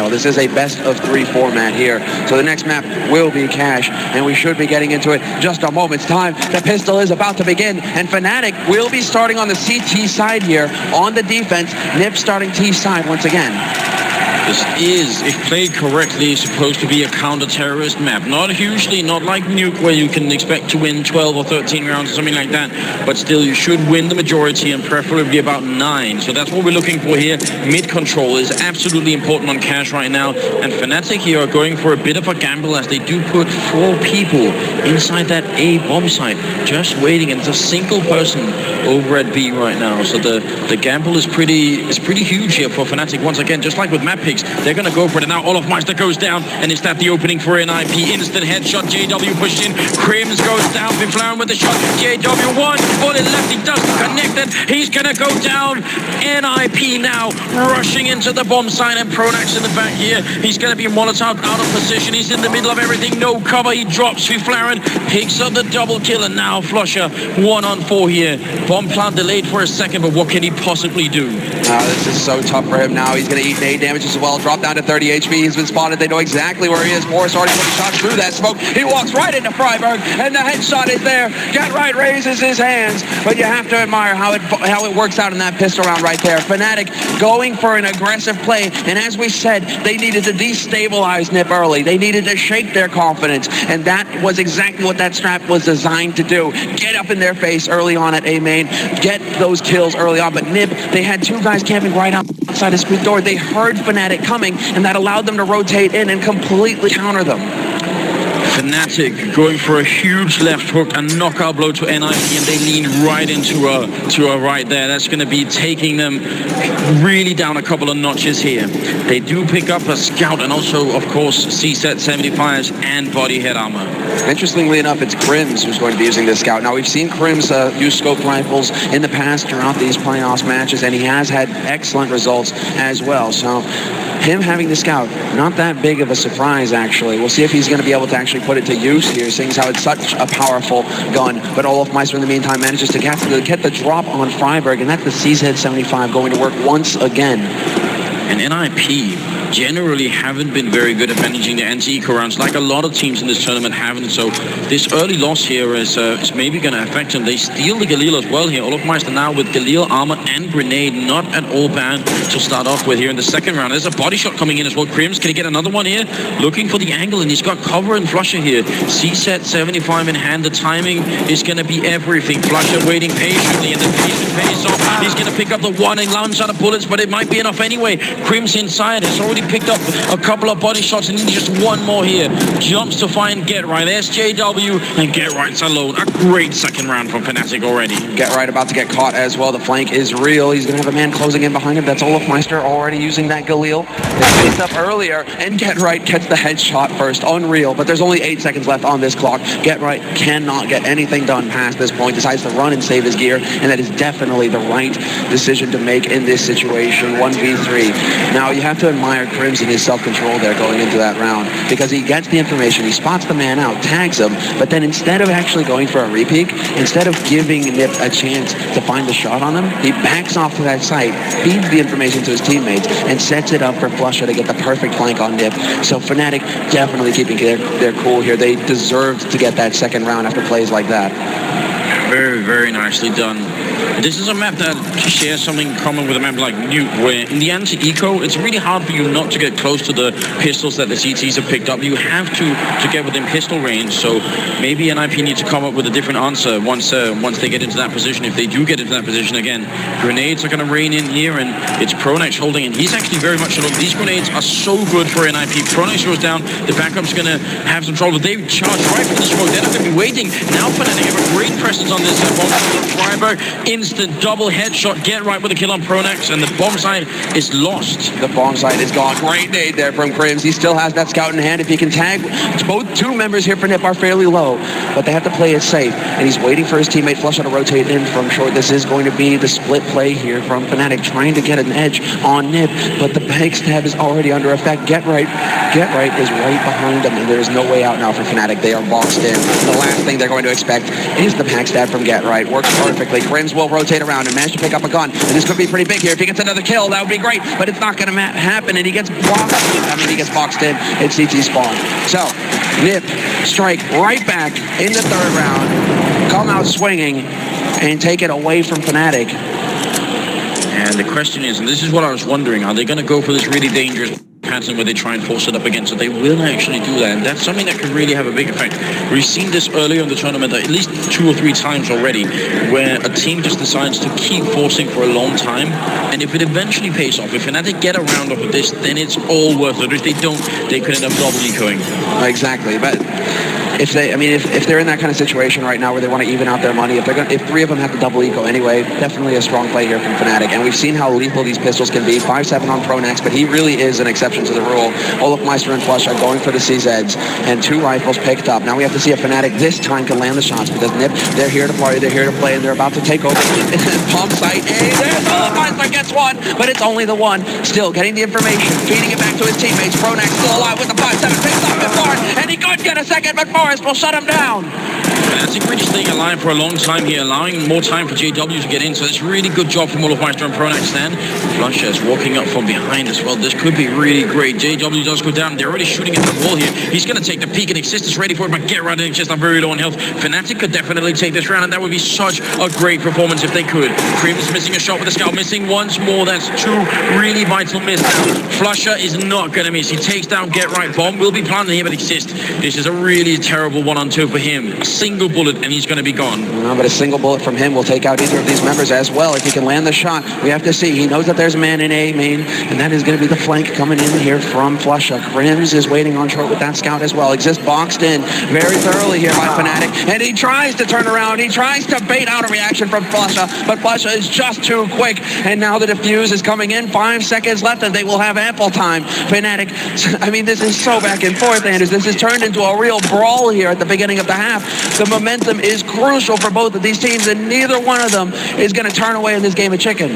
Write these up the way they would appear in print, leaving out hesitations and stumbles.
grandfinal. This is a best-of-3 format here. So the next map will be Catche, and we should be getting into it just a moment's time. The pistol is about to begin, and Fnatic will be starting on the CT side here on the defense. Nip starting T side once again. This is, if played correctly, supposed to be a counter-terrorist map. Not hugely, not like Nuke, where you can expect to win 12 or 13 rounds or something like that. But still, you should win the majority and preferably about 9. So that's what we're looking for here. Mid control is absolutely important on Catche right now. And Fnatic here are going for a bit of a gamble as they do put 4 people inside that A bomb site, just waiting. And it's a single person over at B right now. So the gamble is pretty huge here for Fnatic. Once again, just like with map picks, they're going to go for it. And now olofmeister goes down, and is that the opening for NIP? Instant headshot, JW pushed in, Crims goes down, Fnatic with the shot, JW one bullet left, he doesn't connect it, he's going to go down. NIP now rushing into the bomb site, and Pronax in the back here, he's going to be Molotov out of position, he's in the middle of everything, no cover, he drops, Fnatic picks up the double kill, and now Flusher 1-on-4 here. Bomb plant delayed for a second, but what can he possibly do? This is so tough for him now. He's going to eat 8 damage as well. Drop down to 30 HP. He's been spotted. They know exactly where he is. Morris already putting shots through that smoke. He walks right into Freiburg, and the headshot is there. Get right raises his hands, but you have to admire how it works out in that pistol round right there. Fnatic going for an aggressive play, and as we said, they needed to destabilize Nip early. They needed to shake their confidence, and that was exactly what that strat was designed to do. Get up in their face early on at A main, get those kills early on, but Nip, they had 2 guys camping right outside the squid door. They heard Fnatic coming, and that allowed them to rotate in and completely counter them. Fnatic going for a huge left hook and knockout blow to NIP, and they lean right into a right there. That's going to be taking them really down a couple of notches here. They do pick up a scout and also, of course, C-set 75s and body head armor. Interestingly enough, it's Crims who's going to be using this scout. Now, we've seen Crims use scope rifles in the past throughout these playoffs matches, and he has had excellent results as well. So him having the scout, not that big of a surprise, actually. We'll see if he's going to be able to actually put it to use here, seeing how it's such a powerful gun. But olofmeister, in the meantime, manages to get the drop on Freiburg, and that's the CZ 75 going to work once again. And NIP generally haven't been very good at managing the anti-eco rounds, like a lot of teams in this tournament haven't. So this early loss here is maybe going to affect them. They steal the Galil as well here. olofmeister now with Galil, armor, and grenade. Not at all bad to start off with here in the second round. There's a body shot coming in as well. Crims, can he get another one here? Looking for the angle, and he's got cover and Flusher here. C-set 75 in hand. The timing is going to be everything. Flusher waiting patiently, and the patient pays off. He's going to pick up the one and launch out of bullets, but it might be enough anyway. Crims inside has already picked up a couple of body shots, and just one more here. Jumps to find Get Right. There's JW, and Get Right's alone. A great second round from Fnatic already. Get Right about to get caught as well. The flank is real. He's going to have a man closing in behind him. That's olofmeister already using that Galil. They faced up earlier, and Get Right gets the headshot first. Unreal, but there's only 8 seconds left on this clock. Get Right cannot get anything done past this point. Decides to run and save his gear, and that is definitely the right decision to make in this situation. 1v3. Now, you have to admire Crims and his self-control there going into that round, because he gets the information, he spots the man out, tags him, but then instead of actually going for a repeat, instead of giving Nip a chance to find the shot on him, he backs off to that site, feeds the information to his teammates, and sets it up for Flusher to get the perfect flank on Nip. So Fnatic definitely keeping their cool here. They deserved to get that second round after plays like that. Very, very nicely done. This is a map that shares something in common with a map like Nuke, where in the anti-eco, it's really hard for you not to get close to the pistols that the CTs have picked up. You have to get within pistol range, so maybe NIP need to come up with a different answer once they get into that position, if they do get into that position again. Grenades are going to rain in here, and it's Pronax holding in. He's actually very much alone. These grenades are so good for NIP. Pronax goes down, the backup's going to have some trouble. They charge right from the smoke. They're not going to be waiting. Now Fnatic have a great presence on this Freiburg. Instant double headshot. Get Right with a kill on Pronax, and the bomb site is lost. The bomb site is gone. Great nade there from Crims. He still has that scout in hand. If he can tag, both 2 members here for Nip are fairly low, but they have to play it safe, and he's waiting for his teammate Flusher to rotate in from short. This is going to be the split play here from Fnatic, trying to get an edge on Nip, but the backstab is already under effect. Get Right is right behind him, and there's no way out now for Fnatic. They are boxed in. The last thing they're going to expect is the backstab from Get Right. Works perfectly. Crims will rotate around and manage to pick up a gun. And this could be pretty big here. If he gets another kill, that would be great, but it's not going to happen, and he gets blocked. He gets boxed in. It's CT spawn. So, Nip, strike right back in the third round, come out swinging, and take it away from Fnatic. And the question is, and this is what I was wondering, are they going to go for this really dangerous pattern where they try and force it up again? So they will actually do that, and that's something that could really have a big effect. We've seen this earlier in the tournament at least 2 or 3 times already, where a team just decides to keep forcing for a long time, and if it eventually pays off, if Fnatic get a round off of this, then it's all worth it. If they don't, they could end up double ecoing. Exactly, but if they're in that kind of situation right now where they want to even out their money, if 3 of them have to double eco anyway, definitely a strong play here from Fnatic. And we've seen how lethal these pistols can be. 5-7 on Pronax, but he really is an exception to the rule. Olofmeister and Flush are going for the CZs, and 2 rifles picked up. Now we have to see if Fnatic this time can land the shots, because Nip, they're here to party, they're here to play, and they're about to take over. Palm sight, hey, there's Olofmeister gets one, but it's only the one. Still getting the information, feeding it back to his teammates. Pronax still alive with the 5-7, picks up the Forest, and he could get a second, but Forest will shut him down. Fnatic really staying alive for a long time here, allowing more time for JW to get in, so it's a really good job from Olofmeister and Pronax then. Flush is walking up from behind as well. This could be really great. JW does go down. They're already shooting at the wall here. He's going to take the peek, and Exist is ready for it, but get right in. Just not very low on health. Fnatic could definitely take this round, and that would be such a great performance if they could. Krim's missing a shot with the scout, missing once more. That's 2 really vital misses. Flusher is not going to miss. He takes down Get Right. Bomb will be planted here, but Exist. This is a really terrible 1-on-2 for him. A single bullet, and he's going to be gone. No, but a single bullet from him will take out either of these members as well. If he can land the shot, we have to see. He knows that there's a man in A main, and that is going to be the flank coming in here from Flusha. Krims is waiting on short with that scout as well. Exist boxed in very thoroughly here by Fnatic, and he tries to turn around. He tries to bait out a reaction from Flusha, but Flusha is just too quick, and now the defuse is coming in. 5 seconds left, and they will have ample time. Fnatic, I mean, this is so back and forth, Anders. This has turned into a real brawl here at the beginning of the half. The momentum is crucial for both of these teams, and neither one of them is going to turn away in this game of chicken.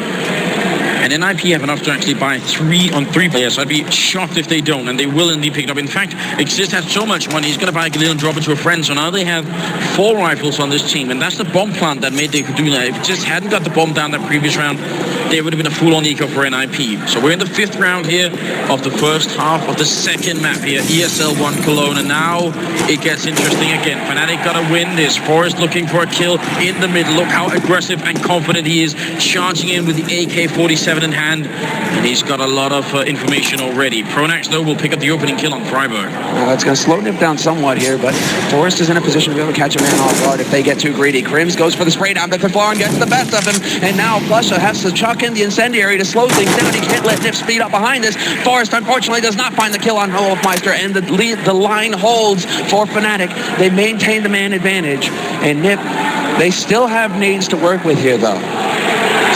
And NIP have enough to actually buy 3-on-3 players. I'd be shocked if they don't, and they will indeed pick it up. In fact, Exist has so much money, he's going to buy a Galil and drop it to a friend. So now they have 4 rifles on this team, and that's the bomb plant that made they could do that. If Exist hadn't got the bomb down that previous round, they would have been a full-on eco for NIP. So we're in the 5th round here of the first half of the 2nd map here, ESL 1 Cologne, and now it gets interesting again. Fnatic got to win this. Forrest looking for a kill in the middle. Look how aggressive and confident he is, charging in with the AK-47 in hand, and he's got a lot of information already. Pronax, though, will pick up the opening kill on Freiburg. It's going to slow Nip down somewhat here, but Forrest is in a position to be able to catch a man off guard if they get too greedy. Krims goes for the spray down, but Faflaron gets the best of him, and now Flusha has to chuck in the incendiary to slow things down. He can't let Nip speed up behind this. Forrest, unfortunately, does not find the kill on Olofmeister, and the line holds for Fnatic. They maintain the man advantage, and Nip, they still have needs to work with here, though.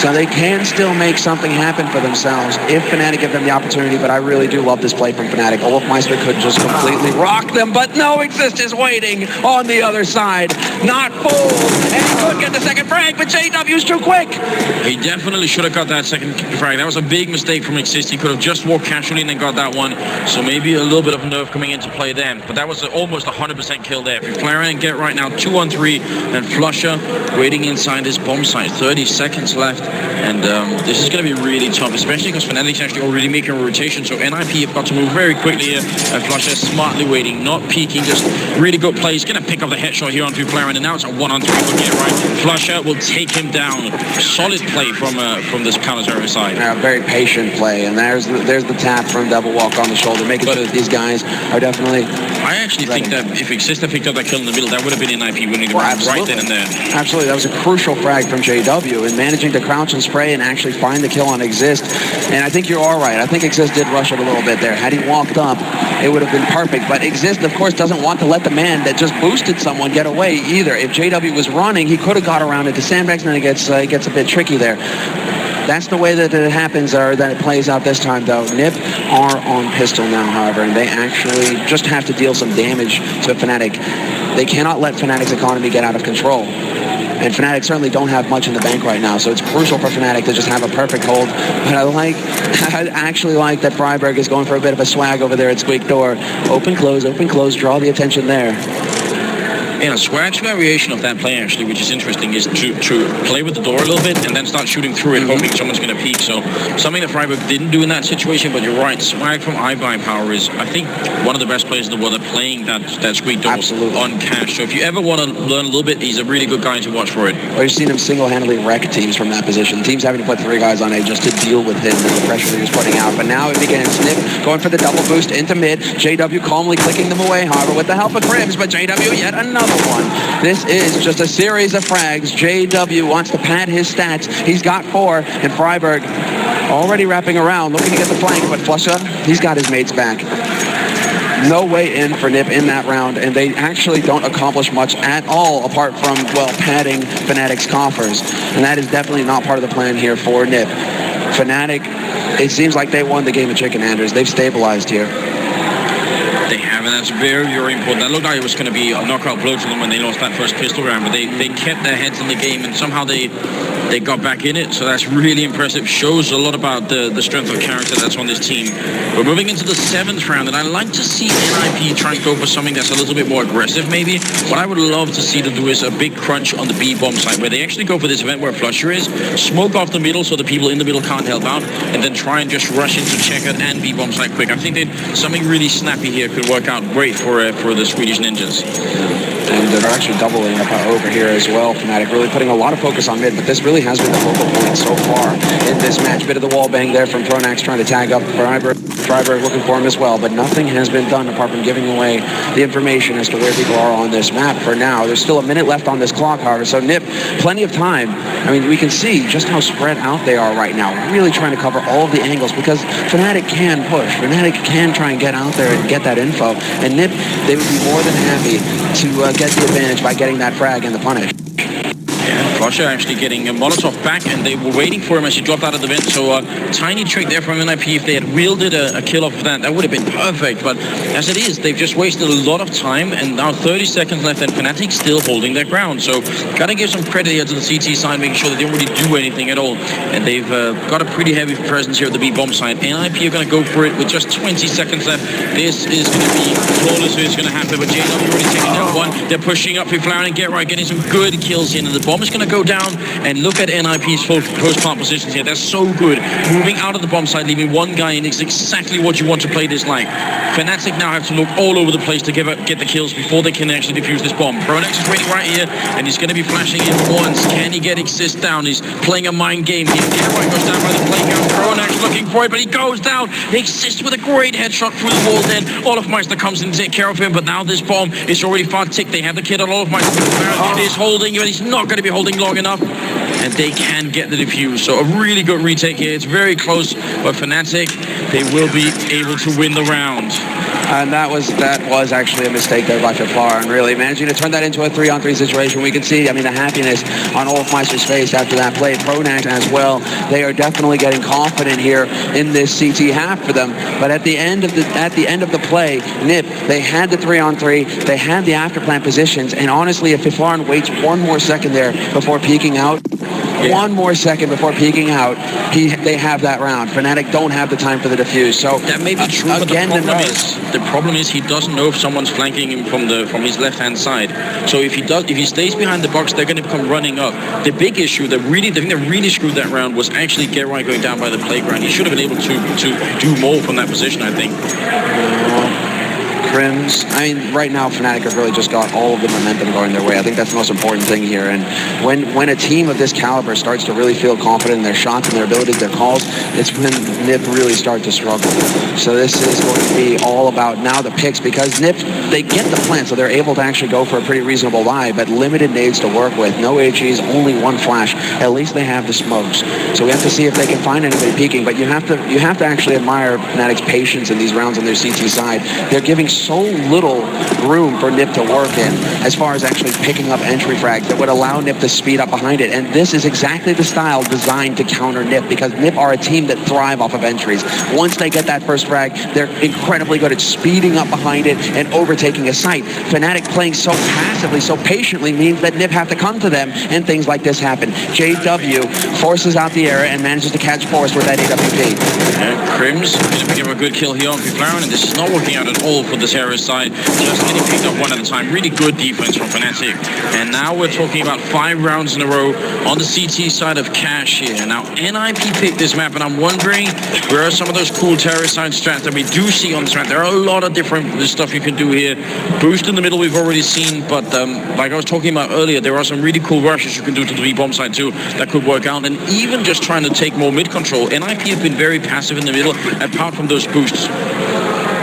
So they can still make something happen for themselves if Fnatic give them the opportunity, but I really do love this play from Fnatic. Olofmeister could just completely rock them, but no, Exist is waiting on the other side. Not fooled, and he could get the second frag, but JW's too quick. He definitely should have got that second frag. That was a big mistake from Exist. He could have just walked casually and then got that one. So maybe a little bit of nerve coming into play then. But that was almost 100% kill there. Flair and Get right now 2-on-3, and Flusher waiting inside this bomb site. 30 seconds left. And this is going to be really tough, especially because Fnatic's actually already making a rotation. So NIP have got to move very quickly here. And Flusher smartly waiting, not peeking, just really good play. He's going to pick up the headshot here onto Flair, and now it's a 1-on-3 for Get right. Flusher will take him down. Solid play from this counter-terror side. Yeah, very patient play, and there's the tap from Double Walk on the shoulder, making sure that these guys are definitely. I actually think that if Exist had picked up that kill in the middle, that would have been NIP winning the round right then and there. Absolutely, that was a crucial frag from JW, and managing to crouch and spray and actually find the kill on Exist. And I think you're all right. I think Exist did rush it a little bit there. Had he walked up, it would have been perfect. But Exist, of course, doesn't want to let the man that just boosted someone get away either. If JW was running, he could have got around it to sandbags, and then it gets a bit tricky there. That's the way that it happens, or that it plays out this time, though. Nip are on pistol now, however, and they actually just have to deal some damage to Fnatic. They cannot let Fnatic's economy get out of control. And Fnatic certainly don't have much in the bank right now, so it's crucial for Fnatic to just have a perfect hold. But I actually like that Freiburg is going for a bit of a swag over there at Squeak Door. Open, close, draw the attention there. Yeah, Swag's variation of that play actually, which is interesting, is to play with the door a little bit and then start shooting through it, hoping someone's going to peek. So something that Freiburg didn't do in that situation, but you're right. Swag from iBuy Power is, I think, one of the best players in the world at playing that squeak door on cash. So if you ever want to learn a little bit, he's a really good guy to watch for it. Well, you've seen him single-handedly wreck teams from that position. Teams having to put 3 guys on A just to deal with him and the pressure that he's putting out. But now it begins. Nip going for the double boost into mid. JW calmly clicking them away, however, with the help of Cribs, but JW yet another one. This is just a series of frags. JW wants to pad his stats. He's got 4, and Freiburg already wrapping around, looking to get the flank, but Flusha, he's got his mates back. No way in for Nip in that round, and they actually don't accomplish much at all apart from, well, padding Fnatic's coffers. And that is definitely not part of the plan here for Nip. Fnatic, it seems like they won the game of chicken handers. They've stabilized here. They have, and that's very, very important. That looked like it was going to be a knockout blow to them when they lost that first pistol round, but they kept their heads in the game, and somehow they got back in it. So that's really impressive. Shows a lot about the strength of character that's on this team. We're moving into the 7th round, and I like to see NIP try and go for something that's a little bit more aggressive, maybe. What I would love to see them do is a big crunch on the B bomb side, where they actually go for this event where Flusher is, smoke off the middle so the people in the middle can't help out, and then try and just rush into checkered and B bomb side quick. I think that something really snappy here could work out great for the Swedish Ninjas. And they're actually doubling up over here as well. Fnatic really putting a lot of focus on mid, but this really has been the focal point so far in this match. Bit of the wall bang there from Pronax trying to tag up Freiburg looking for him as well, but nothing has been done apart from giving away the information as to where people are on this map for now. There's still a minute left on this clock, however, so Nip, plenty of time. I mean, we can see just how spread out they are right now, really trying to cover all of the angles because Fnatic can push. Fnatic can try and get out there and get that info, and Nip, they would be more than happy to get the advantage by getting that frag and the punish. Yeah, Flusher actually getting a Molotov back, and they were waiting for him as he dropped out of the vent. So tiny trick there from NIP. If they had wielded a kill off of that would have been perfect. But as it is, they've just wasted a lot of time, and now 30 seconds left, and Fnatic still holding their ground. So gotta give some credit here to the CT side, making sure that they don't really do anything at all. And they've got a pretty heavy presence here at the B bomb side. NIP are gonna go for it with just 20 seconds left. This is gonna be flawless. It's gonna happen, but JW already taking down one. They're pushing up, Flower and Get Right, getting some good kills here, and the bomb is going to go down. And look at NIP's post-plant positions here. They're so good. Moving out of the bomb side, leaving one guy in is exactly what you want to play this like. Fnatic now have to look all over the place to get the kills before they can actually defuse this bomb. Pronax is waiting right here, and he's going to be flashing in once. Can he get Exist down? He's playing a mind game here. Get Right goes down by the playground. Pronax looking for it, but he goes down. Exist with a great headshot through the wall then. Olofmeister comes in to take care of him, but now this bomb is already far ticked. They have the kid on Olofmeister. Is holding, but he's not going to be holding long enough, and they can get the defuse. So a really good retake here. It's very close, but Fnatic, they will be able to win the round. And that was actually a mistake there by Flower, and really managing to turn that into a 3-on-3 situation. We can see, I mean, the happiness on Olofmeister's face after that play. Pronax as well. They are definitely getting confident here in this CT half for them. But at the end of the play, Nip, they had the 3-on-3, they had the afterplant positions, and honestly, if Flower waits one more second there before peeking out, one more second before peeking out, they have that round. Fnatic don't have the time for the defuse. So that may be true, but the problem is he doesn't know if someone's flanking him from his left-hand side. So if he stays behind the box, they're going to come running up. The big issue the thing that really screwed that round was actually Get Right going down by the playground. He should have been able to do more from that position, I think. Crims. I mean, right now, Fnatic have really just got all of the momentum going their way. I think that's the most important thing here. And when a team of this caliber starts to really feel confident in their shots and their abilities, their calls, it's when Nip really start to struggle. So this is going to be all about now the picks, because Nip, they get the plant, so they're able to actually go for a pretty reasonable buy, but limited nades to work with. No HEs, only one flash. At least they have the smokes. So we have to see if they can find anybody peeking, but you have to actually admire Fnatic's patience in these rounds on their CT side. They're giving so little room for Nip to work in as far as actually picking up entry frags that would allow Nip to speed up behind it. And this is exactly the style designed to counter Nip, because Nip are a team that thrive off of entries. Once they get that first frag, they're incredibly good at speeding up behind it and overtaking a site. Fnatic playing so passively, so patiently means that Nip have to come to them, and things like this happen. JW forces out the error and manages to catch Forrest with that AWP. And Crims going to pick up a good kill here on Flower, and this is not working out at all for the the terrorist side, just getting picked up one at a time. Really good defense from Fnatic. And now we're talking about 5 rounds in a row on the CT side of Catche here. Now, NIP picked this map, and I'm wondering where are some of those cool terrorist side strats that we do see on this map. There are a lot of different stuff you can do here. Boost in the middle we've already seen, but like I was talking about earlier, there are some really cool rushes you can do to the B-bomb side too that could work out. And even just trying to take more mid-control, NIP have been very passive in the middle, apart from those boosts.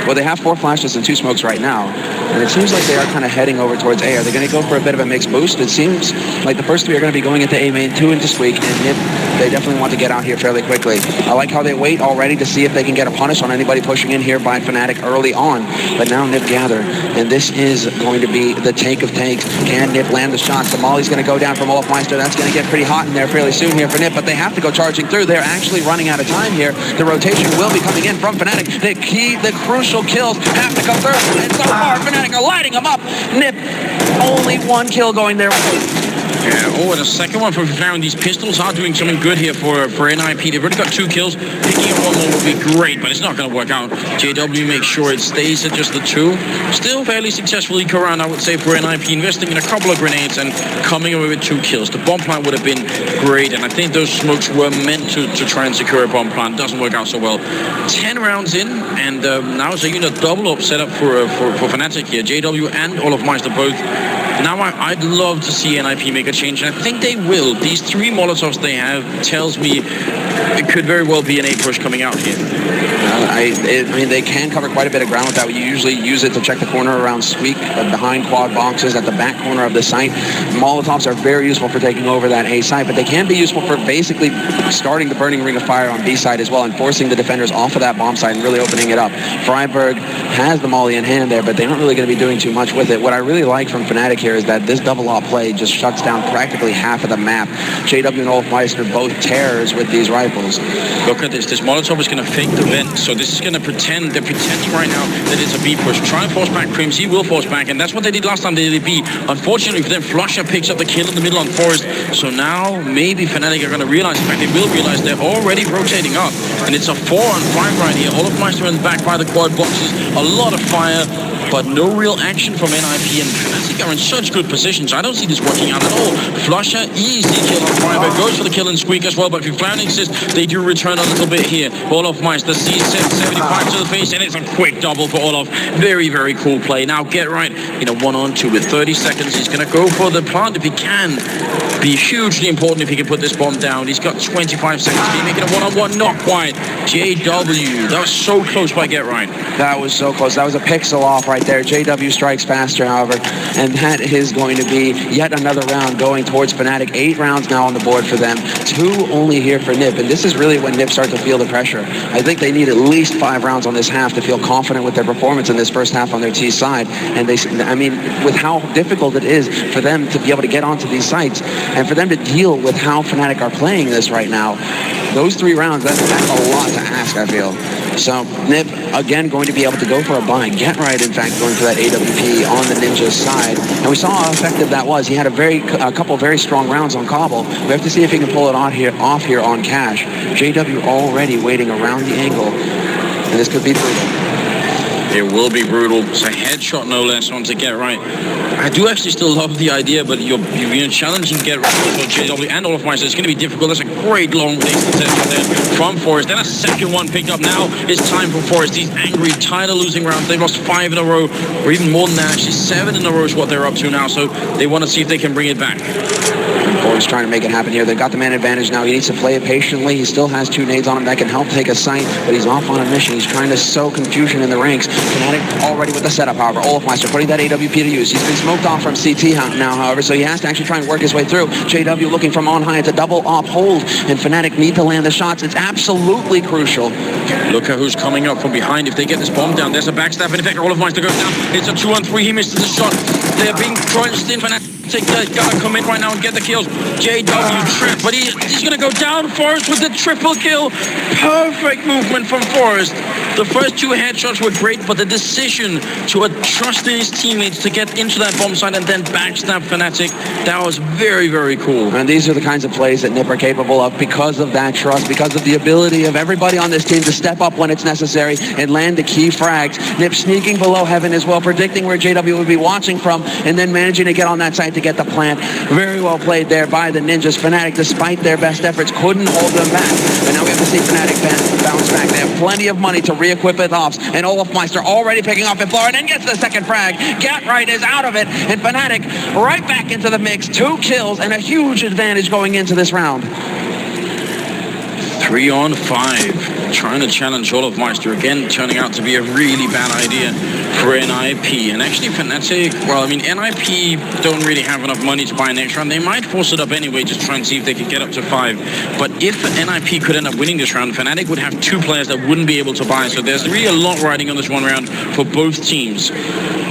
Well, they have 4 flashes and 2 smokes right now, and it seems like they are kind of heading over towards A. Are they going to go for a bit of a mixed boost? It seems like the first 3 are going to be going into A main, 2 into Squeak, and Nip, they definitely want to get out here fairly quickly. I like how they wait already to see if they can get a punish on anybody pushing in here by Fnatic early on, but now Nip gather, and this is going to be the tank of tanks. Can Nip land the shots? The Molly's going to go down from Olofmeister. That's going to get pretty hot in there fairly soon here for Nip, but they have to go charging through. They're actually running out of time here. The rotation will be coming in from Fnatic. The crucial kills have to come through, and so far Fnatic are lighting them up. Nip, only 1 kill going their way. Yeah, and a second one for Fnatic. These pistols are doing something good here for NIP. They've already got 2 kills. Picking up 1 more would be great, but it's not going to work out. JW makes sure it stays at just the 2. Still fairly successful eco round, I would say, for NIP, investing in a couple of grenades and coming away with 2 kills. The bomb plant would have been great, and I think those smokes were meant to try and secure a bomb plant. Doesn't work out so well. 10 rounds in, and now it's a unit double up set up for Fnatic here. JW and Olofmeister both. Now I'd love to see NIP make a change, and I think they will. These 3 Molotovs they have tells me it could very well be an A push coming out here. I mean, they can cover quite a bit of ground with that. We usually use it to check the corner around Squeak, behind quad boxes at the back corner of the site. Molotovs are very useful for taking over that A site, but they can be useful for basically starting the burning ring of fire on B side as well and forcing the defenders off of that bomb site and really opening it up. Freiburg has the Molly in hand there, but they aren't really going to be doing too much with it. What I really like from Fnatic here is that this double op play just shuts down practically half of the map. JW and Olofmeister both terrors with these rifles. Look at this. This Molotov is going to fake the vent, so this is going to pretend, they're pretending right now that it's a B push. Try and force back Crims, he will force back, and that's what they did last time they did B. Unfortunately for them, Flusher picks up the kill in the middle on Forest, so now maybe Fnatic are going to realize, in fact they will realize they're already rotating up, and it's a 4-on-5 right here. Olofmeister in the back by the quad boxes, a lot of fire, but no real action from NIP, and Fnatic are in such good positions. I don't see this working out at all. Flusher, easy kill on Freiburg, goes for the kill and Squeak as well, but if Fnatic insists, they do return a little bit here. Olofmeister sees 75 to the face, and it's a quick double for Olof. Very, very cool play. Now get right in a 1-on-2 with 30 seconds. He's going to go for the plant if he can. Be hugely important if he can put this bomb down. He's got 25 seconds. Can he make it a 1-on-1? Not quite. JW, that was so close by Get Right. That was so close. That was a pixel off right there. JW strikes faster, however, and that is going to be yet another round going towards Fnatic. 8 rounds now on the board for them. 2 only here for Nip, and this is really when Nip start to feel the pressure. I think they need at least 5 rounds on this half to feel confident with their performance in this first half on their T side. And I mean, with how difficult it is for them to be able to get onto these sites and for them to deal with how Fnatic are playing this right now, those 3 rounds, that's a lot to ask, I feel. So Nip, again, going to be able to go for a bind. Get Right, in fact, going for that AWP on the Ninja's side. And we saw how effective that was. He had a couple very strong rounds on Cobble. We have to see if he can pull it off here on Cash. JW already waiting around the angle. And this could be brutal. It will be brutal. It's a headshot, no less, on to Get Right. I do actually still love the idea, but you're challenging Get Right for JW and Olofmeister. It's going to be difficult. That's a great long distance there from Forest. Then a second one picked up. Now it's time for Forest. He's angry, tired of losing rounds. They've lost 5 in a row, or even more than that. Actually, 7 in a row is what they're up to now. So they want to see if they can bring it back. Forest trying to make it happen here. They've got the man advantage now. He needs to play it patiently. He still has 2 nades on him that can help take a site, but he's off on a mission. He's trying to sow confusion in the ranks. Fnatic already with the setup, however. Olofmeister putting that AWP to use. He's been smoked off from CT now, however, so he has to actually try and work his way through. JW looking from on high. It's a double op hold, and Fnatic need to land the shots. It's absolutely crucial. Look at who's coming up from behind. If they get this bomb down, there's a backstab. In effect, Olofmeister goes down. It's a 2-on-3. He misses the shot. They're being crunched in. Fnatic gotta come in right now and get the kills. JW trip, but he's gonna go down. Forest with the triple kill. Perfect movement from Forest. The first two headshots were great, but the decision to trust in his teammates to get into that bomb site and then backstab Fnatic, that was very, very cool. And these are the kinds of plays that NiP are capable of because of that trust, because of the ability of everybody on this team to step up when it's necessary and land the key frags. NiP sneaking below heaven as well, predicting where JW would be watching from, and then managing to get on that site to get the plant. Very well played there by the Ninjas. Fnatic, despite their best efforts, couldn't hold them back. And now we have to see Fnatic bounce back. They have plenty of money to re-equip with ops, and Olofmeister already picking off in Florida and gets the second frag. Gatright is out of it, and Fnatic right back into the mix. 2 kills and a huge advantage going into this round. 3 on 5, trying to challenge Olofmeister again, turning out to be a really bad idea for NIP. And actually Fnatic, well, I mean, NIP don't really have enough money to buy next round. They might force it up anyway, just try and see if they can get up to 5. But if NIP could end up winning this round, Fnatic would have 2 players that wouldn't be able to buy. So there's really a lot riding on this one round for both teams.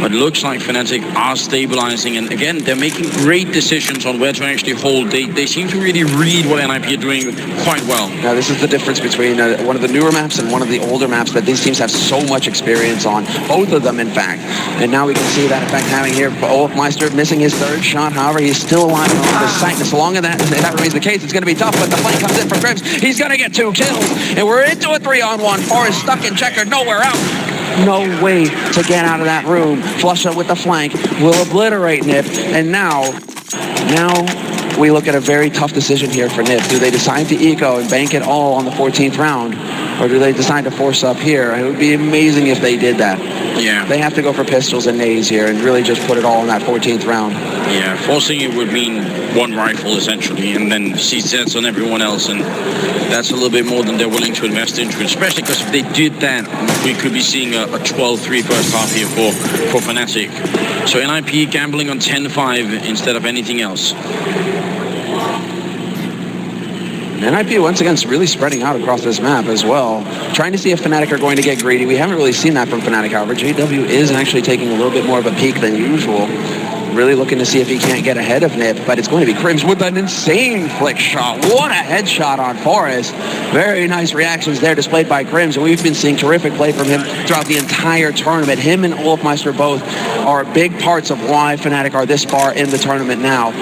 But it looks like Fnatic are stabilizing, and again, they're making great decisions on where to actually hold. They seem to really read what NIP are doing quite well. Now, this is the difference between one of the newer maps and one of the older maps that these teams have so much experience on. Both of them, in fact. And now we can see that effect having here. Olofmeister missing his 3rd shot. However, he's still alive on the site. And so long as that remains the case, it's going to be tough. But the flank comes in for Cribs. He's going to get 2 kills. And we're into a 3-on-1. Forest stuck in checkered, nowhere out. No way to get out of that room. Flusha with the flank will obliterate NiP. And now we look at a very tough decision here for NiP. Do they decide to eco and bank it all on the 14th round? Or do they decide to force up here? It would be amazing if they did that. Yeah. They have to go for pistols and nades here and really just put it all in that 14th round. Yeah, forcing it would mean 1 rifle essentially, and then CZs on everyone else, and that's a little bit more than they're willing to invest into it, especially because if they did that, we could be seeing a 12-3 first half here for Fnatic. So NIP gambling on 10-5 instead of anything else. NIP once again is really spreading out across this map as well, trying to see if Fnatic are going to get greedy. We haven't really seen that from Fnatic, however. JW is actually taking a little bit more of a peek than usual, really looking to see if he can't get ahead of NiP, but it's going to be Crims with an insane flick shot. What a headshot on Forest. Very nice reactions there displayed by Crims, and we've been seeing terrific play from him throughout the entire tournament. Him and Olofmeister both are big parts of why Fnatic are this far in the tournament now.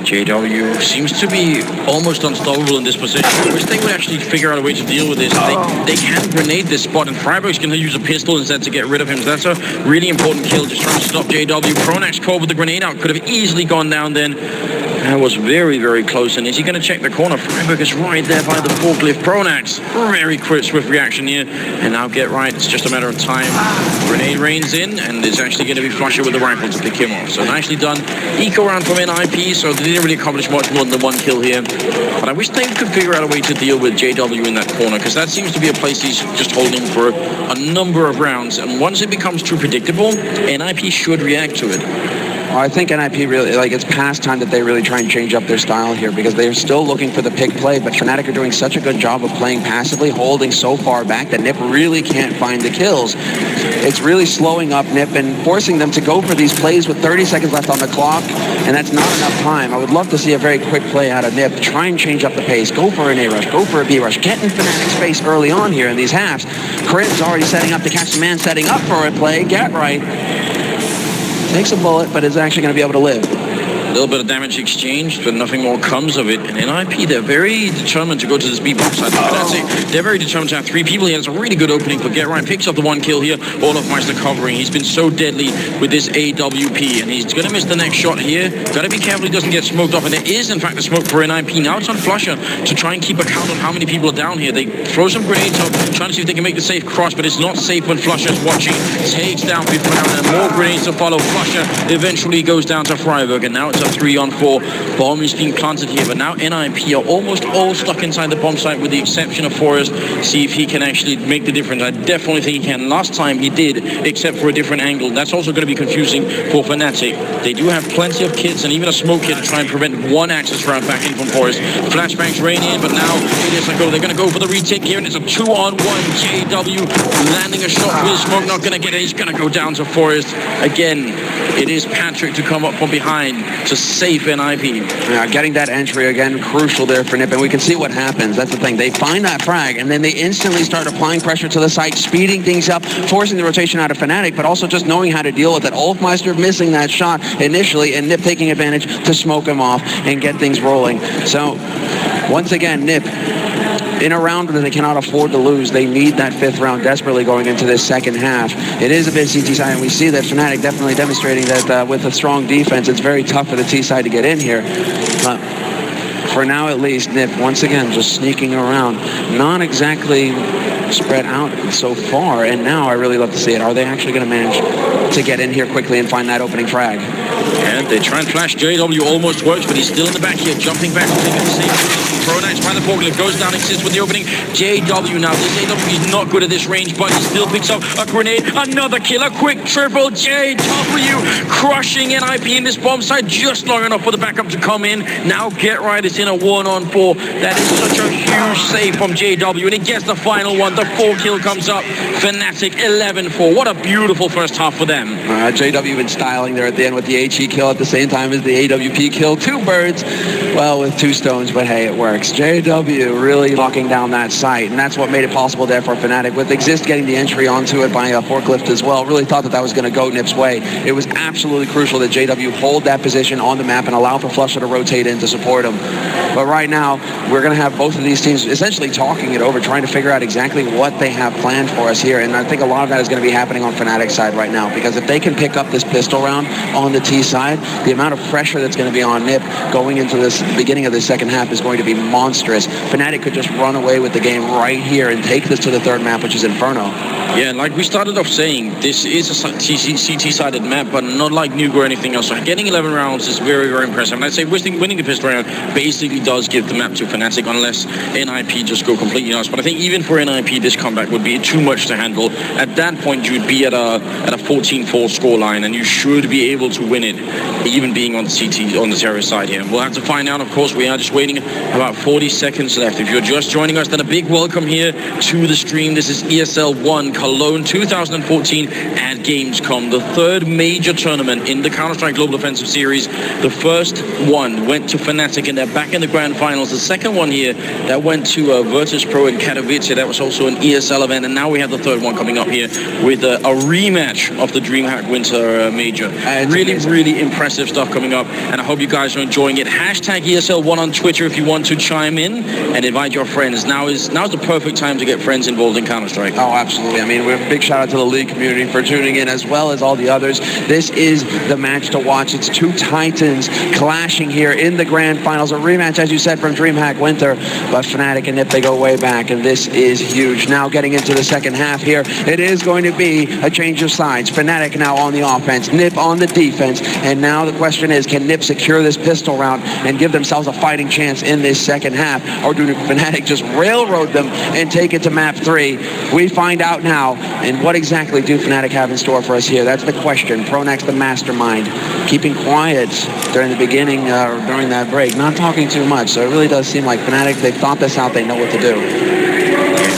JW seems to be almost unstoppable in this position. I wish they would actually figure out a way to deal with this. They can grenade this spot, and Freiburg's going to use a pistol instead to get rid of him. So that's a really important kill, just trying to stop JW. Pronax caught with the grenade out. Could have easily gone down then. That was very, very close. And is he going to check the corner? Freiburg is right there by the forklift. Pronax, very quick, swift reaction here. And now get right. It's just a matter of time. Grenade rains in, and it's actually going to be Flusher with the rifle to pick him off. So nicely done. Eco round from NIP, so they didn't really accomplish much more than the 1 kill here. But I wish they could figure out a way to deal with JW in that corner, because that seems to be a place he's just holding for a number of rounds. And once it becomes too predictable, NIP should react to it. I think NIP really, it's past time that they really try and change up their style here, because they're still looking for the pick play, but Fnatic are doing such a good job of playing passively, holding so far back that NiP really can't find the kills. It's really slowing up NiP and forcing them to go for these plays with 30 seconds left on the clock, and that's not enough time. I would love to see a very quick play out of NiP. Try and change up the pace. Go for an A rush. Go for a B rush. Get in Fnatic's space early on here in these halves. Crit's already setting up to catch the man, setting up for a play. Get right. Takes a bullet, but is actually going to be able to live. A little bit of damage exchanged, but nothing more comes of it. And NIP, they're very determined to go to this B box side. They're very determined to have 3 people. He has a really good opening for Get Right. Picks up the 1 kill here. Olofmeister covering. He's been so deadly with this AWP, and he's going to miss the next shot here. Got to be careful he doesn't get smoked off. And there is, in fact, a smoke for NIP. Now it's on Flusher to try and keep a count on how many people are down here. They throw some grenades up, trying to see if they can make the safe cross, but it's not safe when Flusher's watching. Takes down Bifrown, and more grenades to follow. Flusher eventually goes down to Freiburg, and now it's a a 3-on-4. Bomb is being planted here, but now NIP are almost all stuck inside the bomb site with the exception of Forrest. See if he can actually make the difference. I definitely think he can. Last time he did, except for a different angle. That's also going to be confusing for Fnatic. They do have plenty of kits and even a smoke kit to try and prevent one access round back in from Forrest. Flashbangs rain in, but now they're going to go for the retake here, and it's a 2-on-1. JW landing a shot with smoke, not going to get it. He's going to go down to Forrest. Again, it is Patrick to come up from behind to save NIP. Yeah, getting that entry again, crucial there for NIP, and we can see what happens. That's the thing. They find that frag, and then they instantly start applying pressure to the site, speeding things up, forcing the rotation out of Fnatic, but also just knowing how to deal with it. Olfmeister missing that shot initially, and NIP taking advantage to smoke him off and get things rolling. So, once again, NIP, in a round that they cannot afford to lose, they need that 5th round desperately going into this second half. It is a bit CT side, and we see that Fnatic definitely demonstrating that with a strong defense, it's very tough for the T side to get in here. But for now, at least, NIP once again just sneaking around, not exactly spread out so far. And now I really love to see it. Are they actually going to manage to get in here quickly and find that opening frag? And they try and flash. JW almost works, but he's still in the back here, jumping back and taking the same position. Pronouns by the forklift, goes down, exists with the opening. JW now, this JW is not good at this range, but he still picks up a grenade. Another kill, a quick triple. JW crushing NIP in this bomb site just long enough for the backup to come in. Now Get Right is in a 1-on-4. That is such a huge save from JW, and he gets the final one. The 4 kill comes up. Fnatic 11-4. What a beautiful first half for them. JW been styling there at the end with the HE kill at the same time as the AWP kill. 2 birds, well, with 2 stones, but hey, it works. JW really locking down that site, and that's what made it possible there for Fnatic. With Exist getting the entry onto it by a forklift as well, really thought that was going to go NIP's way. It was absolutely crucial that JW hold that position on the map and allow for Flusha to rotate in to support him. But right now, we're going to have both of these teams essentially talking it over, trying to figure out exactly what they have planned for us here. And I think a lot of that is going to be happening on Fnatic's side right now, because if they can pick up this pistol round on the T side, the amount of pressure that's going to be on NIP going into this beginning of the second half is going to be monstrous. Fnatic could just run away with the game right here and take this to the 3rd map, which is Inferno. Yeah, like we started off saying, this is a CT-sided map, but not like Nuke or anything else. So getting 11 rounds is very, very impressive. And I'd say winning the pistol round basically does give the map to Fnatic, unless NIP just go completely nuts. But I think even for NIP, this comeback would be too much to handle. At that point, you'd be at a 14-4 scoreline, and you should be able to win it, even being on the CT, on the terrorist side here. We'll have to find out, of course. We are just waiting about 40 seconds left. If you're just joining us, then a big welcome here to the stream. This is ESL 1 Cologne 2014 at Gamescom, the 3rd major tournament in the Counter-Strike Global Offensive Series. The first one went to Fnatic, and they're back in the grand finals. The second one here, that went to Virtus Pro in Katowice. That was also an ESL event, and now we have the 3rd one coming up here with a rematch of the DreamHack Winter Major. Really impressive stuff coming up, and I hope you guys are enjoying it. Hashtag ESL1 on Twitter if you want to chime in and invite your friends. Now's the perfect time to get friends involved in Counter-Strike. Oh, absolutely. I mean, we have a big shout out to the league community for tuning in, as well as all the others. This is the match to watch. It's 2 titans clashing here in the grand finals. A rematch, as you said, from DreamHack Winter, but Fnatic and NIP, they go way back, and this is huge. Now getting into the second half here, it is going to be a change of sides. Fnatic now on the offense, NIP on the defense, and now the question is, can NIP secure this pistol round and give themselves a fighting chance in this second half, or do Fnatic just railroad them and take it to map 3? We find out now. And what exactly do Fnatic have in store for us here? That's the question. Pronax, the mastermind, keeping quiet during the beginning, during that break, not talking too much. So it really does seem like Fnatic, they've thought this out, they know what to do.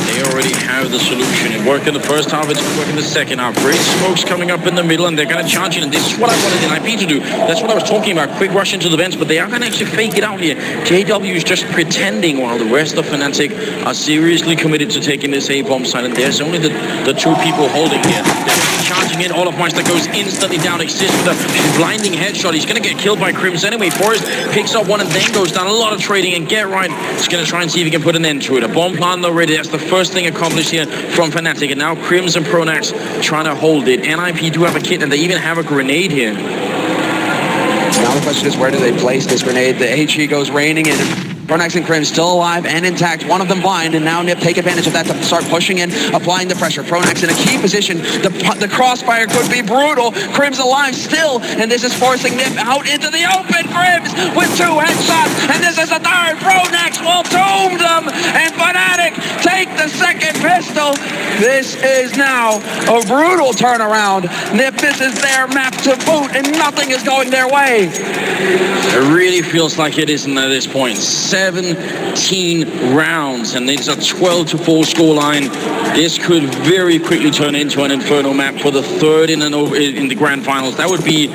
They already have the solution. It worked in the first half, it's working in the second half. Great smokes coming up in the middle, and they're going to charge in. And this is what I wanted NIP to do. That's what I was talking about. Quick rush into the vents, but they are going to actually fake it out here. JW is just pretending, while the rest of Fnatic are seriously committed to taking this A-bomb side. And there's only the 2 people holding here. They're charging in. Olofmeister goes instantly down. Exists with a blinding headshot. He's going to get killed by Crims anyway. Forrest picks up one and then goes down. A lot of trading, and Get Right is going to try and see if he can put an end to it. A bomb plant already. That's the first thing accomplished here from Fnatic, and now Crims and Pronax trying to hold it. NIP do have a kit, and they even have a grenade here. Now the question is, where do they place this grenade? The HE goes raining in. Pronax and Crim still alive and intact. One of them blind, and now Nip take advantage of that to start pushing in, applying the pressure. Pronax in a key position. The crossfire could be brutal. Crim's alive still, and this is forcing Nip out into the open. Crims with 2 headshots, and this is a third. Pronax will tomb them, and Fnatic take the second pistol. This is now a brutal turnaround. Nip, this is their map to boot, and nothing is going their way. It really feels like it isn't at this point. 17 rounds, and it's a 12-4 scoreline. This could very quickly turn into an Inferno map for the third in the grand finals. That would be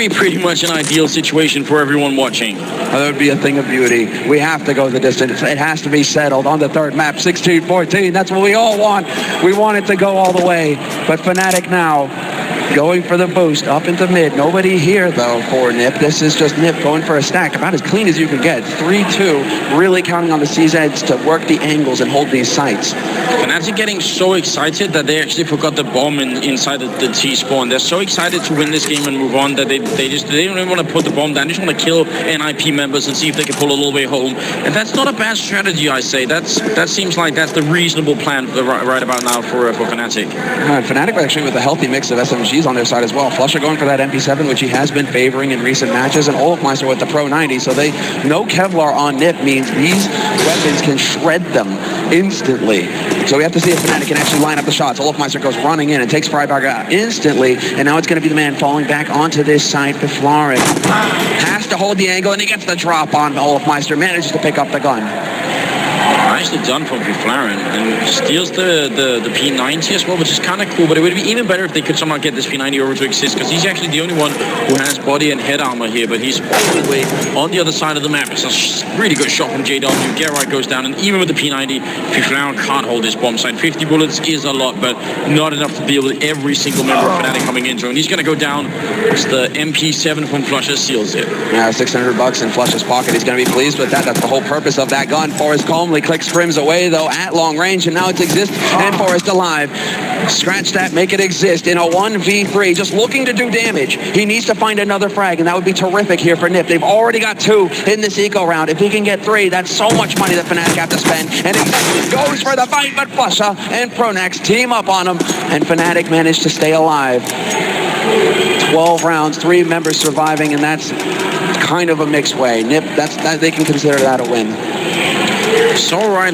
pretty much an ideal situation for everyone watching. That would be a thing of beauty. We have to go the distance. It has to be settled on the third map, 16-14. That's what we all want. We want it to go all the way. But Fnatic now going for the boost up into mid. Nobody here, though, for Nip. This is just Nip going for a stack, about as clean as you can get. 3-2, really counting on the CZs to work the angles and hold these sites. Fnatic getting so excited that they actually forgot the bomb inside the T-spawn. They're so excited to win this game and move on that they don't even want to put the bomb down. They just want to kill NIP members and see if they can pull a little way home. And that's not a bad strategy, I say. That seems like that's the reasonable plan for right about now for Fnatic. Fnatic actually with a healthy mix of SMGs on their side as well. Flusher going for that MP7, which he has been favoring in recent matches, and Olofmeister with the Pro 90, so no Kevlar on Nip means these weapons can shred them instantly. So we have to see if Fnatic can actually line up the shots. Olofmeister goes running in and takes Freiberg out instantly, and now it's going to be the man falling back onto this side. Biflarin has to hold the angle, and he gets the drop on Olofmeister, manages to pick up the gun. Nicely done from Flarin, and steals the P90 as well, which is kind of cool, but it would be even better if they could somehow get this P90 over to Exist, because he's actually the only one who has body and head armor here, but he's all the way on the other side of the map. It's a really good shot from JW. Geralt goes down, and even with the P90, Flarin can't hold this bomb site. 50 bullets is a lot, but not enough to deal with every single member of Fnatic coming into him. He's going to go down. It's the MP7 from Flusher, seals it. Yeah, $600 in Flusher's pocket. He's going to be pleased with that. That's the whole purpose of that gun. Forrest calmly clicks Scrims away, though, at long range, and now it's Exist and Forrest alive. Scratch that, make it Exist in a 1v3, just looking to do damage. He needs to find another frag, and that would be terrific here for Nip. They've already got 2 in this eco round. If he can get 3, that's so much money that Fnatic have to spend, and Exist goes for the fight, but Flusher and Pronax team up on him, and Fnatic managed to stay alive. 12 rounds, 3 members surviving, and that's kind of a mixed way. Nip, they can consider that a win. It's all right.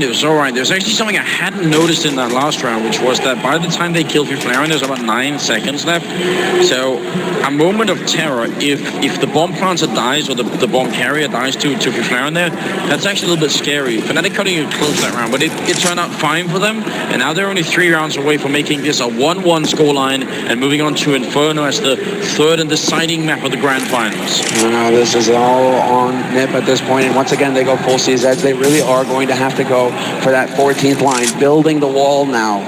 There's actually something I hadn't noticed in that last round, which was that by the time they killed Flarin, there's about 9 seconds left. So a moment of terror. If the bomb planter dies or the bomb carrier dies to Flarin there, that's actually a little bit scary. Fnatic cutting it close that round, but it turned out fine for them. And now they're only 3 rounds away from making this a 1-1 scoreline and moving on to Inferno as the third and deciding map of the grand finals. This is all on Nip at this point, and once again they go full CZs. They really are going to have to go for that 14th line, building the wall now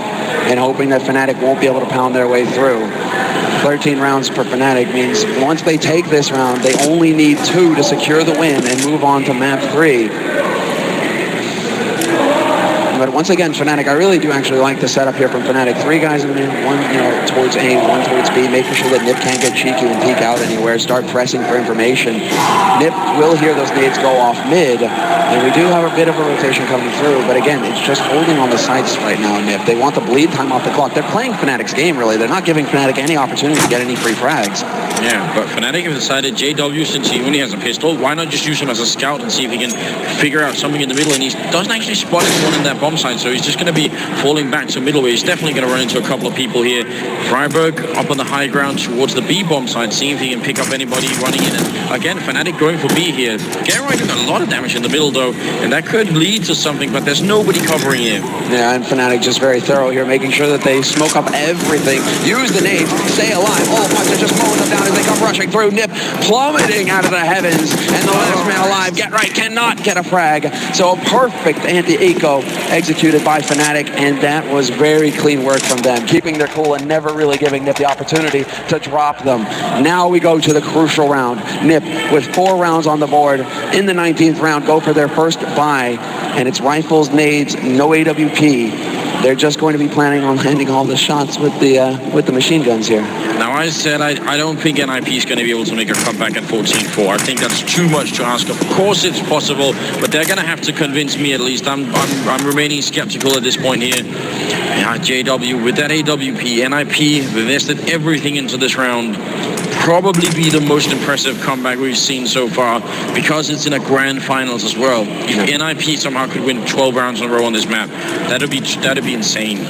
and hoping that Fnatic won't be able to pound their way through. 13 rounds per Fnatic means once they take this round, they only need 2 to secure the win and move on to map 3. But once again, Fnatic, I really do actually like the setup here from Fnatic. 3 guys in there, 1 towards A, 1 towards B, making sure that Nip can't get cheeky and peek out anywhere, start pressing for information. Nip will hear those nades go off mid, and we do have a bit of a rotation coming through, but again, it's just holding on the sites right now, Nip. They want the bleed time off the clock. They're playing Fnatic's game, really. They're not giving Fnatic any opportunity to get any free frags. Yeah, but Fnatic have decided JW, since he only has a pistol, why not just use him as a scout and see if he can figure out something in the middle, and he doesn't actually spot anyone in that bomb site, so he's just going to be falling back to middle where he's definitely going to run into a couple of people here. Freiberg up on the high ground towards the B bomb side, seeing if he can pick up anybody running in. And again, Fnatic going for B here. Geralt doing a lot of damage in the middle though, and that could lead to something, but there's nobody covering him. Yeah, and Fnatic just very thorough here, making sure that they smoke up everything, use the nades, stay alive. All of us are just mowing them down as they come rushing through. Nip plummeting out of the heavens, and the last man alive, Get Right, cannot get a frag. So a perfect anti-eco executed by Fnatic, and that was very clean work from them, keeping their cool and never really giving Nip the opportunity to drop them. Now we go to the crucial round. Nip, with 4 rounds on the board in the 19th round, go for their first buy, and it's rifles, nades, no AWP. they're just going to be planning on landing all the shots with the machine guns here. Now, I said I don't think NIP is going to be able to make a comeback at 14-4. I think that's too much to ask. Of course it's possible, but they're going to have to convince me at least. I'm remaining skeptical at this point here. Yeah, JW, with that AWP, NIP invested everything into this round. Probably be the most impressive comeback we've seen so far because it's in a grand finals as well. If NIP somehow could win 12 rounds in a row on this map, that'd be insane.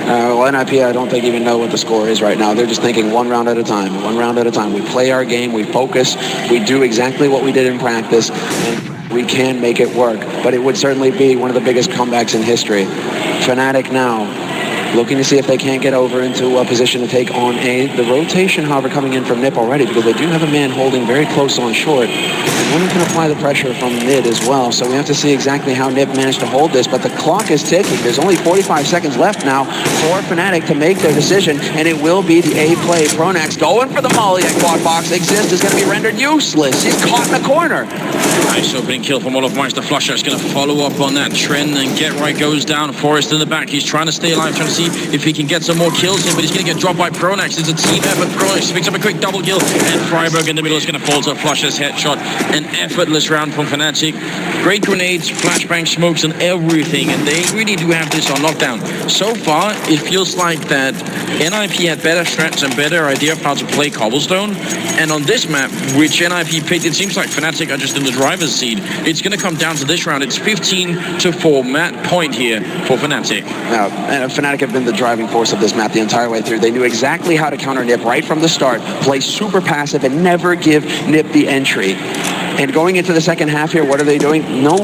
Well, NIP, I don't think even know what the score is right now. They're just thinking one round at a time, one round at a time. We play our game, we focus, we do exactly what we did in practice, and we can make it work. But it would certainly be one of the biggest comebacks in history. Fnatic now looking to see if they can't get over into a position to take on the rotation, however, coming in from NIP already, because they do have a man holding very close on short. And one can apply the pressure from mid as well, so we have to see exactly how NIP managed to hold this, but the clock is ticking. There's only 45 seconds left now for Fnatic to make their decision, and it will be the A play. Pronax going for the molly at quad box. Exist is going to be rendered useless. He's caught in the corner. Nice opening kill from Olofmeister. Flusher is going to follow up on that trend, and Get Right goes down. Forrest in the back. He's trying to stay alive, trying to see if he can get some more kills in, but he's going to get dropped by Pronax. It's a team effort. Pronax picks up a quick double kill, and Freiburg in the middle is going to fall to Flusher's headshot. An effortless round from Fnatic. Great grenades, flashbang smokes, and everything, and they really do have this on lockdown. So far, it feels like that NIP had better strats and better idea of how to play Cobblestone, and on this map, which NIP picked, it seems like Fnatic are just in the driver's seat. It's going to come down to this round. It's 15-4. Mat point here for Fnatic. Now, Fnatic have been the driving force of this map the entire way through. They knew exactly how to counter NIP right from the start, play super passive, and never give NIP the entry. And going into the second half here, what are they doing? No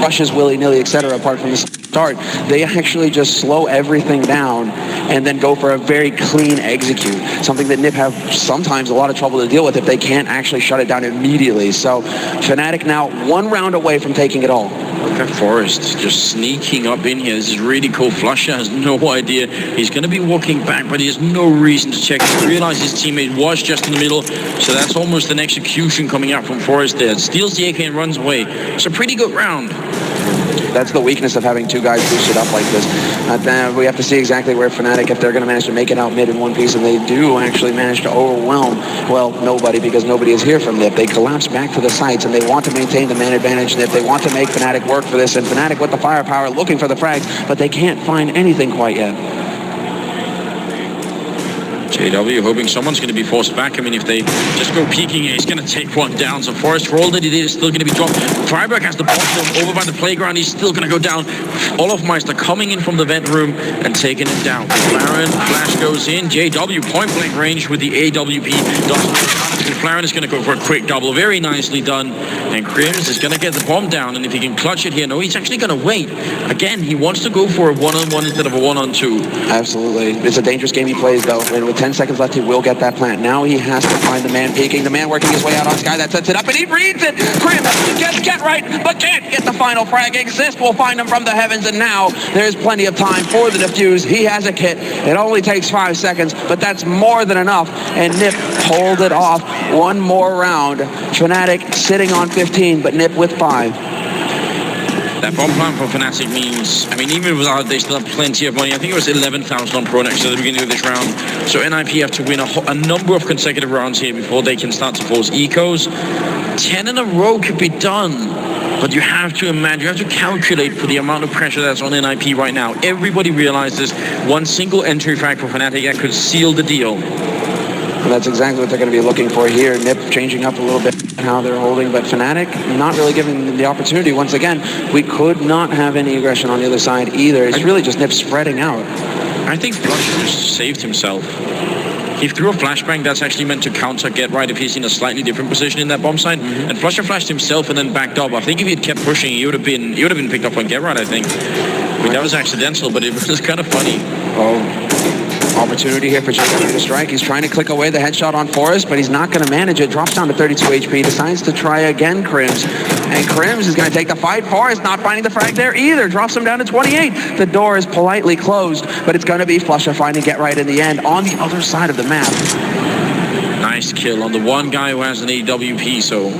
rushes willy-nilly, etc. apart from the start. They actually just slow everything down and then go for a very clean execute, something that NIP have sometimes a lot of trouble to deal with if they can't actually shut it down immediately. So Fnatic now one round away from taking it all. Look at Forrest just sneaking up in here. This is really cool. Flusher has no idea. He's going to be walking back, but he has no reason to check. He realized his teammate was just in the middle, so that's almost an execution coming out from Forrest there. Steals the AK and runs away. It's a pretty good round. That's the weakness of having two guys boosted up like this. We have to see exactly where Fnatic, if they're going to manage to make it out mid in one piece, and they do actually manage to overwhelm, well, nobody, because nobody is here from NIP. They collapse back to the sites, and they want to maintain the man advantage. NIP, they want to make Fnatic work for this, and Fnatic with the firepower looking for the frags, but they can't find anything quite yet. JW hoping someone's going to be forced back. I mean, if they just go peeking, he's going to take one down. So Forrest, for all that he did, is still going to be dropped. Freiburg has the bottom over by the playground. He's still going to go down. Olofmeister coming in from the vent room and taking him down. Flaren, flash goes in. JW point blank range with the AWP. Flaren is going to go for a quick double. Very nicely done. And Crims is going to get the bomb down. And if he can clutch it here, no, he's actually going to wait. Again, he wants to go for a one-on-one instead of a one-on-two. Absolutely. It's a dangerous game he plays, though. And with 10 seconds left, he will get that plant. Now he has to find the man peeking, the man working his way out on Sky. That sets it up, and he reads it. Crims gets Get Right, but can't get the final frag. Exist will find him from the heavens, and now there's plenty of time for the defuse. He has a kit. It only takes 5 seconds, but that's more than enough, and NIP hold it off. One more round. Fnatic sitting on 15, but NIP with 5. That bomb plan for Fnatic means, I mean, even without, they still have plenty of money. I think it was 11,000 on Pronax at the beginning of this round. So NIP have to win a number of consecutive rounds here before they can start to force ecos. 10 in a row could be done, but you have to imagine, you have to calculate for the amount of pressure that's on NIP right now. Everybody realizes one single entry frag for Fnatic that could seal the deal. And that's exactly what they're going to be looking for here. NIP changing up a little bit how they're holding, but Fnatic not really giving them the opportunity. Once again, we could not have any aggression on the other side either. It's really just NIP spreading out. I think Flusher just saved himself. He threw a flashbang that's actually meant to counter Get Right if he's in a slightly different position in that bomb site. And Flusher flashed himself and then backed up. I think if he had kept pushing, he would have been picked up on Get Right, I think. But that was accidental, but it was kind of funny. Oh. Opportunity here for JW to strike. He's trying to click away the headshot on Forrest, but he's not going to manage it. Drops down to 32 HP. Decides to try again, Crims. And Crims is going to take the fight. Forrest not finding the frag there either. Drops him down to 28. The door is politely closed, but it's going to be Flusher finding Get Right in the end on the other side of the map. Nice Nice kill on the one guy who has an AWP, so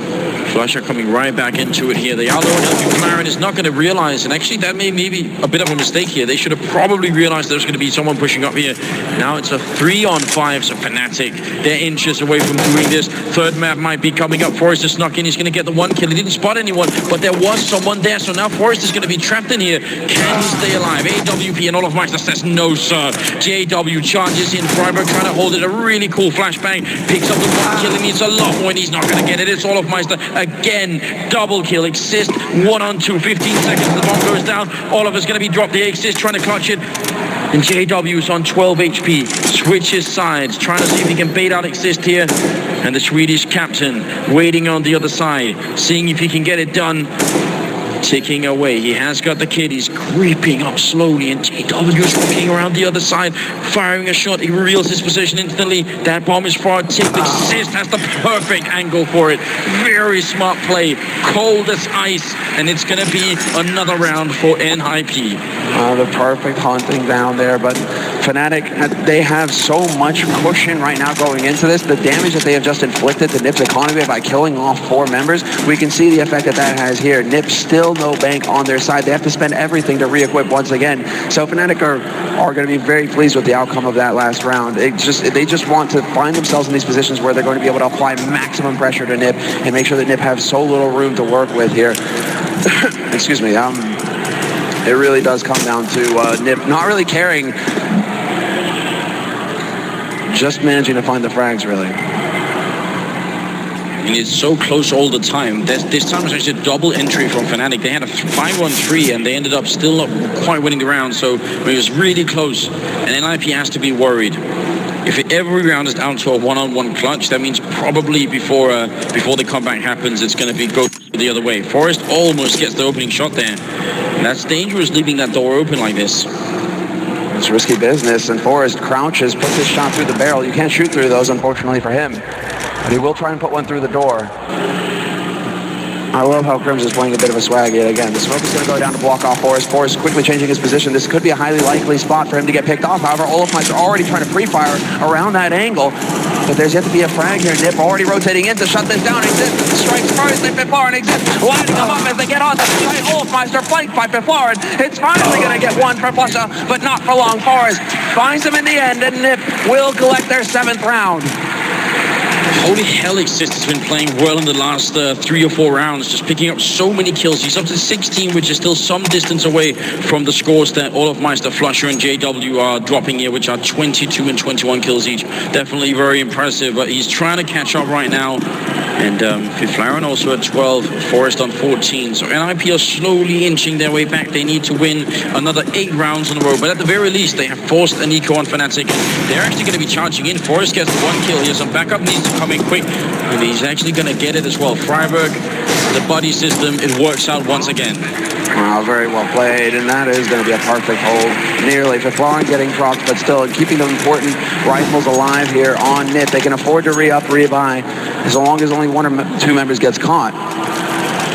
Flusher coming right back into it here. They are low on LP. Claren is not going to realize, and actually that may be a bit of a mistake here. They should have probably realized there's going to be someone pushing up here. Now it's a 3-on-5, so Fnatic, they're inches away from doing this. Third map might be coming up. Forrest is snuck in. He's going to get the one kill. He didn't spot anyone, but there was someone there, so now Forrest is going to be trapped in here. Can he stay alive? AWP and Olaf Meister says no, sir. JW charges in. Freiburg trying to hold it. A really cool flashbang. Picks up the one kill. He needs a lot more, and he's not going to get it. It's Olaf Meister again. Double kill. Exist 1-on-2. 15 seconds. The bomb goes down. Olaf is going to be dropped. The Exist trying to clutch it. And JW is on 12 HP. Switches sides. Trying to see if he can bait out Exist here. And the Swedish captain waiting on the other side. Seeing if he can get it done. Ticking away. He has got the kid. He's creeping up slowly, and JW is walking around the other side, firing a shot. He reveals his position instantly. That bomb is far tipped. Exist has the perfect angle for it. Very smart play. Cold as ice, and it's going to be another round for NIP. The perfect hunting down there, but Fnatic, they have so much cushion right now going into this. The damage that they have just inflicted to NIP's economy by killing off 4 members, we can see the effect that that has here. NIP still no bank on their side. They have to spend everything to re-equip once again. So Fnatic are going to be very pleased with the outcome of that last round. They just want to find themselves in these positions where they're going to be able to apply maximum pressure to NIP and make sure that NIP have so little room to work with here. Excuse me. It really does come down to NIP not really caring, just managing to find the frags, really. And it's so close all the time. This time was actually a double entry from Fnatic. They had a 5-1-3, and they ended up still not quite winning the round, so it was really close. And NIP has to be worried. If every round is down to a 1-on-1 clutch, that means probably before the comeback happens, it's going to go the other way. Forrest almost gets the opening shot there. And that's dangerous, leaving that door open like this. It's risky business, and Forrest crouches, puts his shot through the barrel. You can't shoot through those, unfortunately for him. But he will try and put one through the door. I love how Crims is playing a bit of a swag yet again. The smoke is going to go down to block off Forrest. Forrest quickly changing his position. This could be a highly likely spot for him to get picked off. However, Olaf Meister already trying to pre-fire around that angle. But there's yet to be a frag here. NIP already rotating in to shut this down. Exist strikes first, and Piflaren Exist lining them up as they get on the side. Olaf Meister flanked by Piflaren. It's finally going to get one for Flusha, but not for long. Forrest finds him in the end, and NIP will collect their 7th round. Holy hell, Exist has been playing well in the last 3 or 4 rounds, just picking up so many kills. He's up to 16, which is still some distance away from the scores that Olaf Meister, Flusher, and JW are dropping here, which are 22 and 21 kills each. Definitely very impressive, but he's trying to catch up right now. And Piflaren also at 12, Forrest on 14. So NIP are slowly inching their way back. They need to win another 8 rounds in a row. But at the very least, they have forced an eco on Fnatic. They're actually going to be charging in. Forrest gets the 1 kill here. Some backup needs to come in quick. And he's actually going to get it as well. Freiburg, the buddy system, it works out once again. Wow, very well played, and that is going to be a perfect hold. Nearly. Piflaren getting dropped, but still keeping the important rifles alive here on NIP. They can afford to re-up, rebuy, as long as only 1 or 2 members gets caught.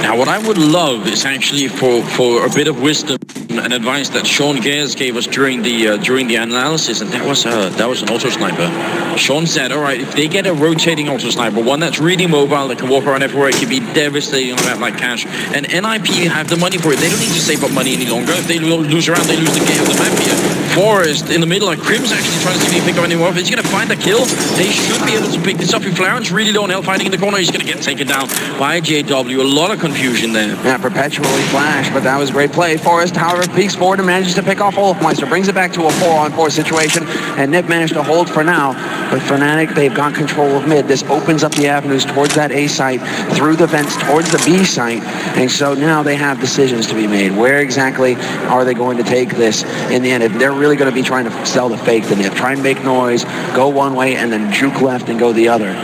Now, what I would love is actually for a bit of wisdom and advice that Sean Gers gave us during the analysis, and that was an auto sniper. Sean said, all right, if they get a rotating auto sniper, one that's really mobile, that can walk around everywhere, it can be devastating on a map like Catche. And NIP have the money for it. They don't need to save up money any longer. If they lose around, they lose the game of the map here. Forrest in the middle, like Crims actually trying to see if he can pick up any more. If he's going to find the kill, they should be able to pick this up. If Flaren's really low on health fighting in the corner, he's going to get taken down by JW. A lot of confusion there. Yeah, perpetually flash, but that was great play. Forrest, however, peeks forward and manages to pick off Olaf Meister, brings it back to a 4-on-4 situation, and NIP managed to hold for now. But Fnatic, they've got control of mid. This opens up the avenues towards that A site, through the vents towards the B site, and so now they have decisions to be made. Where exactly are they going to take this in the end? If they're really going to be trying to sell the fake, the NIP, try and make noise, go one way, and then juke left and go the other.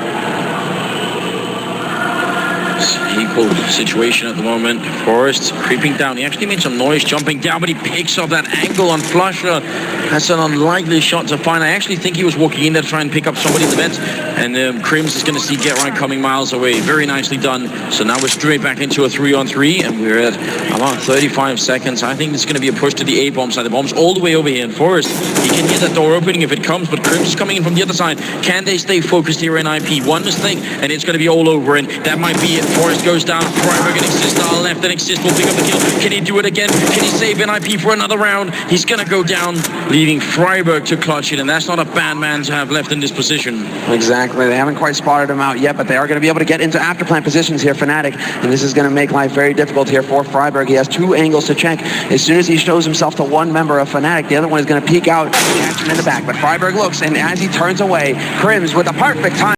Equal situation at the moment. Forrest creeping down. He actually made some noise jumping down, but he picks up that angle on Flusher. That's an unlikely shot to find. I actually think he was walking in there to try and pick up somebody in the vent. And Crims is going to see Get Right coming miles away. Very nicely done. So now we're straight back into a 3-on-3. And we're at about 35 seconds. I think it's going to be a push to the A-bomb side. The bomb's all the way over here in Forest. He can hear that door opening if it comes. But Crims is coming in from the other side. Can they stay focused here in IP? One mistake and it's going to be all over. And that might be it. Forest goes down. Freiburg and Exist are left. And Exist will pick up the kill. Can he do it again? Can he save NIP for another round? He's going to go down, leaving Freiburg to clutch it. And that's not a bad man to have left in this position. Exactly. They haven't quite spotted him out yet, but they are going to be able to get into afterplant positions here, Fnatic. And this is going to make life very difficult here for Freiburg. He has two angles to check. As soon as he shows himself to one member of Fnatic, the other one is going to peek out, catch him in the back. But Freiburg looks, and as he turns away, Crims with a perfect time.